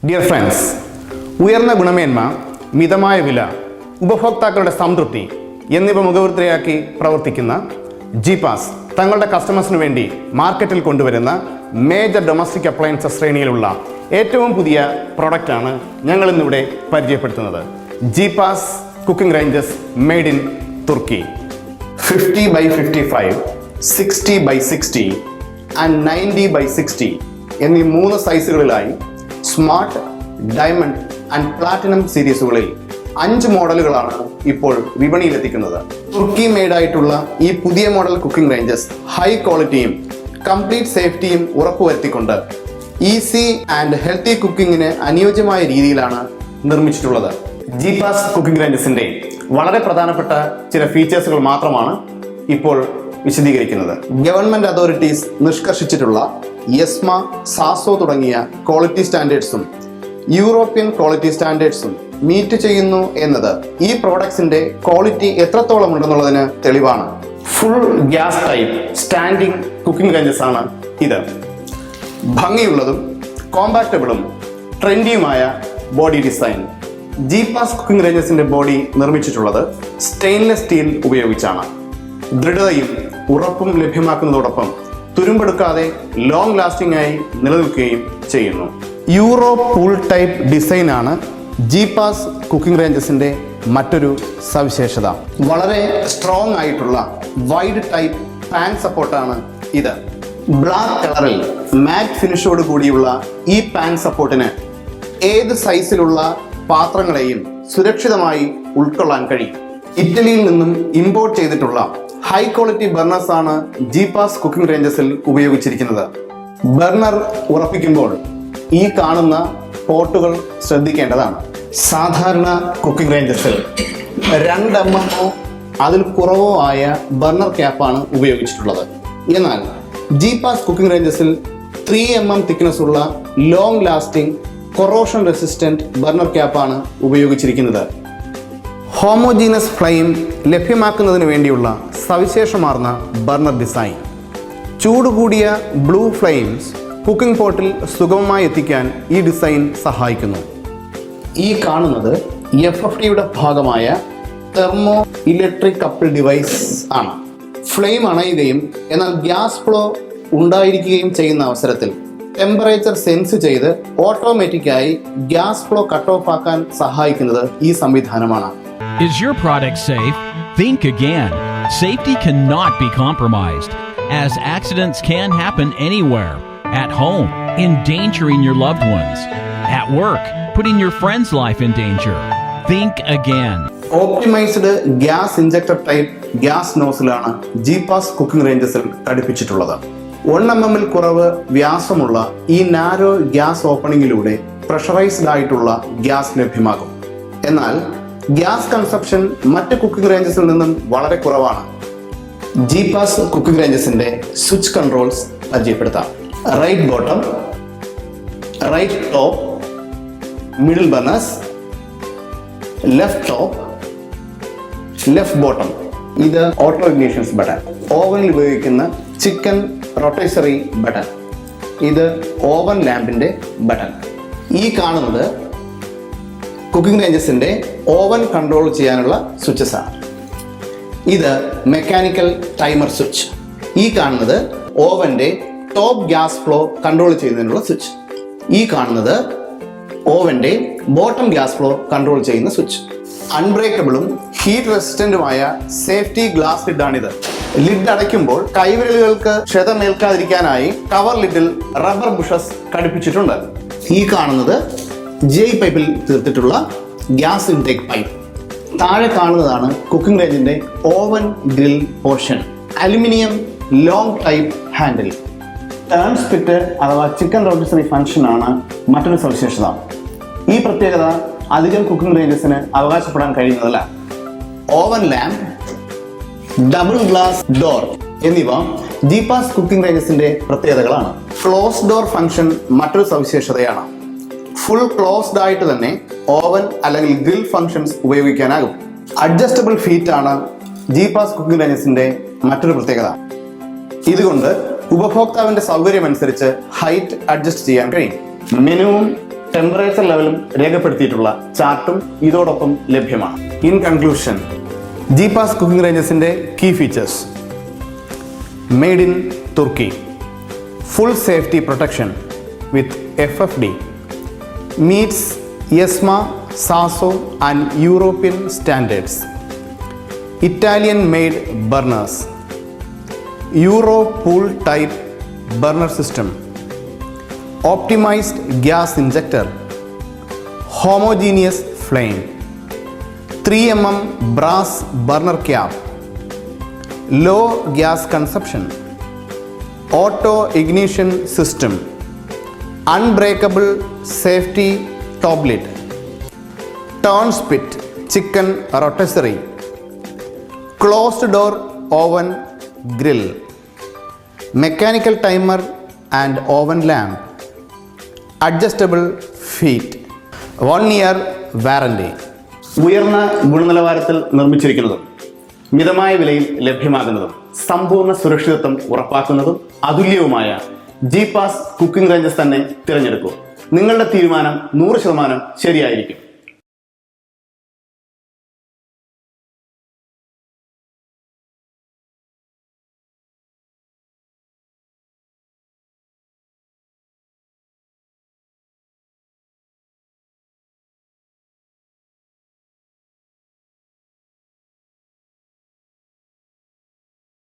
Dear friends, ഉയർന്ന ഗുണമേന്മ, മിതമായ വില, ഉപഭോക്താക്കളുടെ സംതൃപ്തി എന്നിവ മുഖവൃത്തിയാക്കി പ്രവർത്തിക്കുന്ന ജീപാസ് തങ്ങളുടെ കസ്റ്റമേഴ്സിന് വേണ്ടി മാർക്കറ്റിൽ കൊണ്ടുവരുന്ന മേജർ ഡൊമസ്റ്റിക് അപ്ലയൻസസ് ശ്രേണിയിലുള്ള ഏറ്റവും പുതിയ പ്രൊഡക്റ്റാണ് ഞങ്ങൾ ഇന്നിവിടെ പരിചയപ്പെടുത്തുന്നത്. Geepas cooking ranges made in Turkey. 50x55, 60x60 and 90x60 എന്നീ 3 സൈസുകളിലായി സ്മാർട്ട്, ഡയമണ്ട് ആൻഡ് പ്ലാറ്റിനം സീരീസുകളിൽ 5 മോഡലുകളാണ് ഇപ്പോൾ വിപണിയിലെത്തിക്കുന്നത്. തുർക്കി മെയ്ഡ് ആയിട്ടുള്ള ഈ പുതിയ മോഡൽ കുക്കിംഗ് റേഞ്ചസ് ഹൈ ക്വാളിറ്റിയും കംപ്ലീറ്റ് സേഫ്റ്റിയും ഉറപ്പുവരുത്തിക്കൊണ്ട് ഈസി ആൻഡ് ഹെൽത്തി കുക്കിങ്ങിന് അനുയോജ്യമായ രീതിയിലാണ് നിർമ്മിച്ചിട്ടുള്ളത്. ജീപാസ് കുക്കിംഗ് റേഞ്ചസിന്റെ വളരെ പ്രധാനപ്പെട്ട ചില ഫീച്ചേഴ്സുകൾ മാത്രമാണ് ഇപ്പോൾ വിശദീകരിക്കുന്നത്. ഗവൺമെന്റ് അതോറിറ്റീസ് നിഷ്കർഷിച്ചിട്ടുള്ള യെസ്മ, സാസോ തുടങ്ങിയ ക്വാളിറ്റി സ്റ്റാൻഡേർഡ്സും യൂറോപ്യൻ ക്വാളിറ്റി സ്റ്റാൻഡേർഡ്സും മീറ്റ് ചെയ്യുന്നു എന്നത് ഈ പ്രോഡക്ട്സിന്റെ ക്വാളിറ്റി എത്രത്തോളം ഉണ്ടെന്നുള്ളതിന് തെളിവാണ്. Full gas type standing cooking ranges ആണ് ഇത്. ഭംഗിയുള്ളതും കോമ്പാക്റ്റബിളും ട്രെൻഡിയുമായ ബോഡി ഡിസൈൻ. ജീപാസ് കുക്കിംഗ് റേഞ്ചസിന്റെ ബോഡി നിർമ്മിച്ചിട്ടുള്ളത് സ്റ്റെയിൻലെസ് സ്റ്റീൽ ഉപയോഗിച്ചാണ്. ദൃഢതയും ഉറപ്പും ലഭ്യമാക്കുന്നതോടൊപ്പം തുരുമ്പെടുക്കാതെ ലോങ് ലാസ്റ്റിംഗ് ആയി നിലനിൽക്കുകയും ചെയ്യുന്നു. യൂറോ പൂൾ ടൈപ്പ് ഡിസൈനാണ് ജീപാസ് കുക്കിംഗ് റേഞ്ചസിന്റെ മറ്റൊരു സവിശേഷത. വളരെ സ്ട്രോങ് ആയിട്ടുള്ള വൈഡ് ടൈപ്പ് പാൻ സപ്പോർട്ടാണ് ഇത്. ബ്ലാക്ക് കളറിൽ മാറ്റ് ഫിനിഷോട് കൂടിയുള്ള ഈ പാൻ സപ്പോർട്ടിന് ഏത് സൈസിലുള്ള പാത്രങ്ങളെയും സുരക്ഷിതമായി ഉൾക്കൊള്ളാൻ കഴിയും. ഇറ്റലിയിൽ നിന്നും ഇമ്പോർട്ട് ചെയ്തിട്ടുള്ള ഹൈ ക്വാളിറ്റി ബർണേഴ്സ് ആണ് ജീപാസ് കുക്കിംഗ് റേഞ്ചസിൽ ഉപയോഗിച്ചിരിക്കുന്നത്. ബർണർ ഉറപ്പിക്കുമ്പോൾ ഈ കാണുന്ന പോട്ടുകൾ ശ്രദ്ധിക്കേണ്ടതാണ്. സാധാരണ കുക്കിംഗ് റേഞ്ചസിൽ 2 mm അതിൽ കുറവോ ആയ ബർണർ ക്യാപ്പാണ് ഉപയോഗിച്ചിട്ടുള്ളത്. എന്നാൽ ജീപാസ് കുക്കിംഗ് റേഞ്ചസിൽ 3 mm തിക്നെസ് ഉള്ള long lasting corrosion resistant burner ക്യാപ്പാണ് ഉപയോഗിച്ചിരിക്കുന്നത്. ഹോമോജീനസ് ഫ്ലെയിം ലഭ്യമാക്കുന്നതിന് വേണ്ടിയുള്ള സവിശേഷമാർന്ന ബർണർ ഡിസൈൻ. ചൂട് കൂടിയ ബ്ലൂ ഫ്ലെയിംസ് കുക്കിംഗ് പോട്ടിൽ സുഗമമായി എത്തിക്കാൻ ഈ ഡിസൈൻ സഹായിക്കുന്നു. ഈ കാണുന്നത് FFTയുടെ ഭാഗമായ തെർമോ ഇലക്ട്രിക് കപ്പിൾ ഡിവൈസ് ആണ്. ഫ്ലെയിം അണയുകയും എന്നാൽ ഗ്യാസ് ഫ്ലോ ഉണ്ടായിരിക്കുകയും ചെയ്യുന്ന അവസരത്തിൽ ടെമ്പറേച്ചർ സെൻസ് ചെയ്ത് ഓട്ടോമാറ്റിക്കായി ഗ്യാസ് ഫ്ലോ കട്ട് ഓഫ് ആക്കാൻ സഹായിക്കുന്നത് ഈ സംവിധാനമാണ്. Is your product safe? Think again. Safety cannot be compromised, as accidents can happen anywhere. At home, endangering your loved ones. At work, putting your friend's life in danger. Think again. Optimised gas injector type gas നോസിലാണ് Geepas cooking റേഞ്ചസിൽ ഘടിപ്പിച്ചിട്ടുള്ളത്. 1 mm കുറവ് വ്യാസമുള്ള ഈ narrow gas ഓപ്പണിങ്ങിലൂടെ pressurised ആയിട്ടുള്ള gas ലഭ്യമാകും. എന്നാൽ ഗ്യാസ് കൺസപ്ഷൻ മറ്റ് കുക്കിംഗ് റേഞ്ചസിൽ നിന്നും വളരെ കുറവാണ്. ജീപാസ് കുക്കിംഗ് റേഞ്ചസിന്റെ സ്വിച്ച് കൺട്രോൾസ് പരിചയപ്പെടുത്താം. Right bottom, right top, middle burners, left top, left bottom. ഇത് ഓട്ടോ ഇഗ്നിഷൻസ് ബട്ടൺ. ഓവനിൽ ഉപയോഗിക്കുന്ന ചിക്കൻ റൊട്ടേസറി ബട്ടൺ. ഇത് ഓവൻ ലാമ്പിന്റെ ബട്ടൺ. ഈ കാണുന്നത് കുക്കിംഗ് റേഞ്ചസിന്റെ ഓവൻ കൺട്രോൾ ചെയ്യാനുള്ള സ്വിച്ചസ് ആണ്. ഇത് മെക്കാനിക്കൽ ടൈമർ സ്വിച്ച്. ഈ കാണുന്നത് ഓവന്റെ ടോപ്പ് ഗ്യാസ് ഫ്ലോ കൺട്രോൾ ചെയ്യുന്നതിനുള്ള സ്വിച്ച്. ഈ കാണുന്നത് ഓവന്റെ ബോട്ടം ഗ്യാസ് ഫ്ലോ കൺട്രോൾ ചെയ്യുന്ന സ്വിച്ച്. അൺബ്രേക്കബിളും ഹീറ്റ് റെസിസ്റ്റന്റുമായ സേഫ്റ്റി ഗ്ലാസ് ലിഡാണിത്. ലിഡ് അടയ്ക്കുമ്പോൾ കൈവിരലുകൾക്ക് ക്ഷതമേൽക്കാതിരിക്കാനായി കവർ ലിഡിൽ റബ്ബർ ബുഷസ് ഘടിപ്പിച്ചിട്ടുണ്ട്. ഈ കാണുന്നത് GI പൈപ്പിൽ തീർത്തിട്ടുള്ള ഗ്യാസ് ഇൻടേക്ക് പൈപ്പ്. താഴെ കാണുന്നതാണ് കുക്കിംഗ് റേഞ്ചിന്റെ oven grill portion. Aluminium long type handle. Turn spit അഥവാ ചിക്കൻ റോട്ടിസറി ഫംഗ്ഷൻ ആണ് മറ്റൊരു സവിശേഷത. ഈ പ്രത്യേകത അധികം കുക്കിംഗ് റേഞ്ചസിന് അവകാശപ്പെടാൻ കഴിയുന്നതല്ല. Oven lamp, double glass door എന്നിവ ജീപാസ് കുക്കിംഗ് റേഞ്ചസിന്റെ പ്രത്യേകതകളാണ്. ക്ലോസ് ഡോർ ഫംഗ്ഷൻ മറ്റൊരു സവിശേഷതയാണ്. ഫുൾ ക്ലോസ്ഡ് ആയിട്ട് തന്നെ ഓവൻ അല്ലെങ്കിൽ ഗ്രിൽ ഫംഗ്ഷൻസ് ഉപയോഗിക്കാനാകും. അഡ്ജസ്റ്റബിൾ ഫീറ്റ് ആണ് ജീപാസ് കുക്കിംഗ് റേഞ്ചസിന്റെ മറ്റൊരു പ്രത്യേകത. ഇതുകൊണ്ട് ഉപഭോക്താവിന്റെ സൗകര്യമനുസരിച്ച് ഹൈറ്റ് അഡ്ജസ്റ്റ് ചെയ്യാൻ കഴിയും. മെനുവും ടെമ്പറേച്ചർ ലെവലും രേഖപ്പെടുത്തിയിട്ടുള്ള ചാർട്ടും ഇതോടൊപ്പം ലഭ്യമാണ്. ഇൻ കൺക്ലൂഷൻ, ജീപാസ് കുക്കിംഗ് റേഞ്ചസിന്റെ key features: made in Turkey, full safety protection with FFD, meets ESMA, SASO and European standards, Italian made burners, Euro pool type burner system, optimized gas injector, homogeneous flame, 3mm brass burner cap, low gas consumption, auto ignition system, unbreakable safety top lid, turn spit chicken rotisserie, closed door oven grill, mechanical timer and oven lamp, adjustable feet, 1 year warranty. ഉയർന്ന ഗുണനിലവാരത്തിൽ നിർമ്മിച്ചിരിക്കുന്നതും മിതമായ വിലയിൽ ലഭ്യമാകുന്നതും സമ്പൂർണ്ണ സുരക്ഷിതത്വം ഉറപ്പാക്കുന്നതും അതുല്യവുമായ Geepas cooking ranges തന്നെ തിരഞ്ഞെടുക്കൂ. നിങ്ങളുടെ തീരുമാനം 100% ശരിയായിരിക്കും.